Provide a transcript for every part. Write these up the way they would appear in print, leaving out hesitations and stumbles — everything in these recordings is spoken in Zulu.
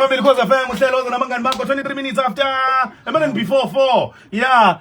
phambili Khoza FM uhlelo oza nabangani bakho 23 minutes after and before 4. Yeah.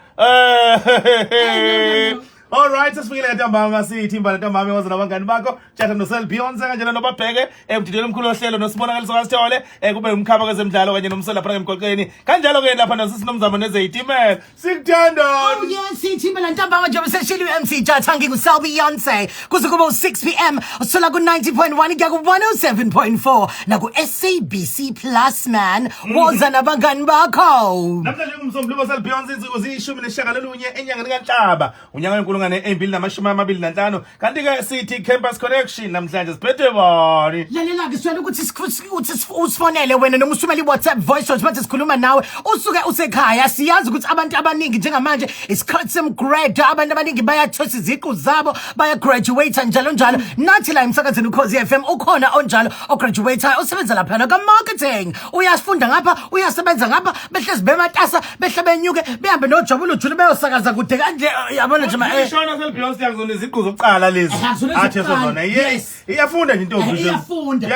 All right, sesifikile ntambama sithi imbali ntambama oza nabangani bakho chatha no Sel Beyonce kanjena nobabheke emdidweni omkhulu ohlelo nosibonakaliso kaSithole kube umkhaba kwezemidlalo kanye nomsela lapha emgqoqeni kanjalo ke lapha nasisinomzamo nezeyitimela sikuthanda. Oh yes, sithi mina ntambama njengoba seshilo MC Jatha nginguSel Beyonce kuze kube 6 p.m. usola ku 90.1 kuya ku 107.4 na ku SABC Plus man woza nabangani bakho. Namhlanje umsombuluko Sel Beyonce uzishumi neshagalolunye enyangeni kaNhlaba unyaka wenkulu ngane-225 kanti ke sithi Campus Connection namhlanje siphethe bani. Lalela ke sicela ukuthi usifonele wena noma usumele WhatsApp voice note manje sikhuluma nawe usuke usekhaya siyazi ukuthi abantu abaningi njengamanje isikhathi semgrade abantu abaningi bayathosa iziqu zabo baya graduate njalo njalo nathi la emsakazweni uKhozi FM ukhona onjalo ograduate osebenza lapha na ka marketing uyafunda ngapha uyasebenza ngapha behlezi bematasa behle benyuke behambe nojabula ujule beyosakaza kude kanje yabona nje Shona Sel Beyonce yakuzona iziqu zokuqala lezi athi ezona yes iyafunda nje intombi iyafunda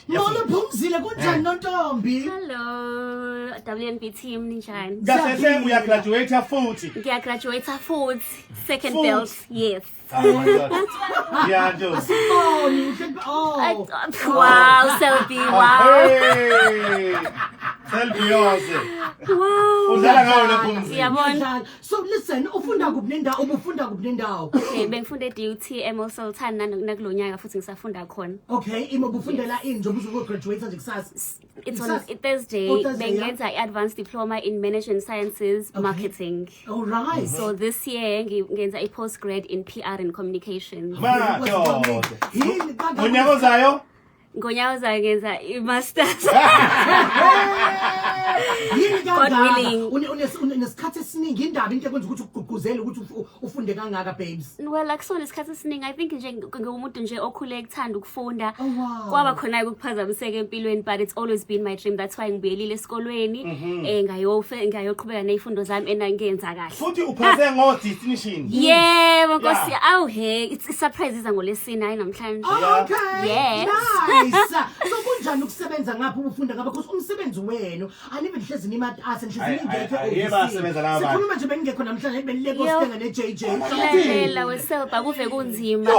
Molo Phumzile kunjani nontombi. Hello WNB team ninjani. Kahle uyagraduate futhi. Ngiyagraduate futhi second belt yes. Oh my God. Yeah, Joe. Oh. Wow, Selby, wow. Hey. Sel Beyonce. Wow. Udlala ngawo le Phumzile. Yabona. So listen, ufunda kuphi nendawo ubufunda kuphi nendawo? Okay, bengifunda eDUT Sultan nakulonyaka futhi ngisafunda khona. Okay, imo bufundela ini njengoba uzograduate nje kusasa? It's on Thursday. Bengenza i-advanced diploma in management sciences marketing. All right. So this year ngenza a postgrad in PR and communications. Unyaka ozayo? Ngonyaka ozayo ngenza i-masters. God willing. Unesikhathi esiningi indaba into ekwenza ukuthi ugqugquzele ukuthi ufunde kangaka babes. Well, like so isikhathi esiningi I think nje ngumuntu nje okhule ekuthanda ukufunda. Oh, wow. Kwaba khona ukuphazamiseka empilweni but it's always been my dream. That's why ngibuyelile esikolweni ngayoqhubeka nezifundo zami enangenza kahle. Futhi uphase ngo distinction. Yeah, Nkosi awu he it's surprise iza ngolesine hayi namhlanje. Okay. Yes. Nice. So kunjani ukusebenza ngapha ubufunda ngapha because umsebenzi wenu anibe lihlezi nima ase lihlezi ningekho sikhuluma nje bengekho namhlanje benileko sithenga neJJ lalela weselba kuve kunzima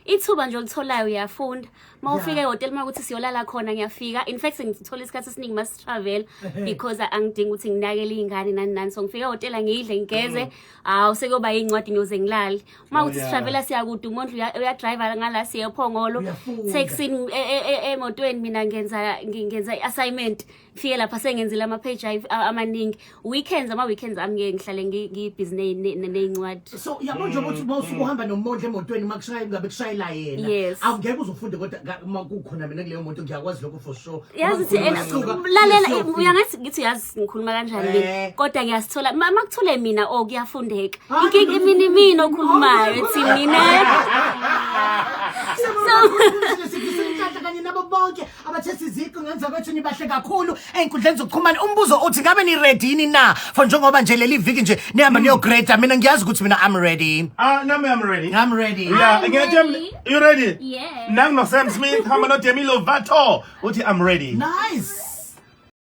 ithuba nje olitholayo uyafunda mawufika ehotel makuthi siyolala khona ngiyafika in fact ngithola isikhathi esiningi mas travel because angidingi ukuthi nginakele ingane nani so ngifika ehotel ngidle ngigeze sekuyoba incwadi ngiyoze ngilale mawuthi travela siyakude umuntu uya driver ngala siye ePhongolo taxi emotweni mina ngenza iassignment fike lapha sengenzile ama page amaningi weekends ami ngihlale ngibusiness nezincwadi so yabo nje ukuthi mawusuku uhamba nomondle emotweni makushaya ngabe kushayela yena awungeke uzofunde kodwa makukhona mina kuleyo moto ngiyakwazi lokho for sure yazi lalela uyangathi ngithi yazi ngikhuluma kanjani kodwa ngiyasithola makuthole mina kuyafundeka inkingi mina okhulumayo ethi mina kanye nabo bonke abathesi iziqu ngenza kwethu nibahle kakhulu einkundleni zokuxhumana umbuzo uthi ngabe ni ready na for njengoba nje leli viki nje nihamba niyo-grade mina ngiyazi ukuthi mina I'm ready. Nami I'm ready. I'm ready. Yeah, you ready? Yeah. Nangu no Sam Smith hamba no Demi Lovato uthi I'm ready. Nice.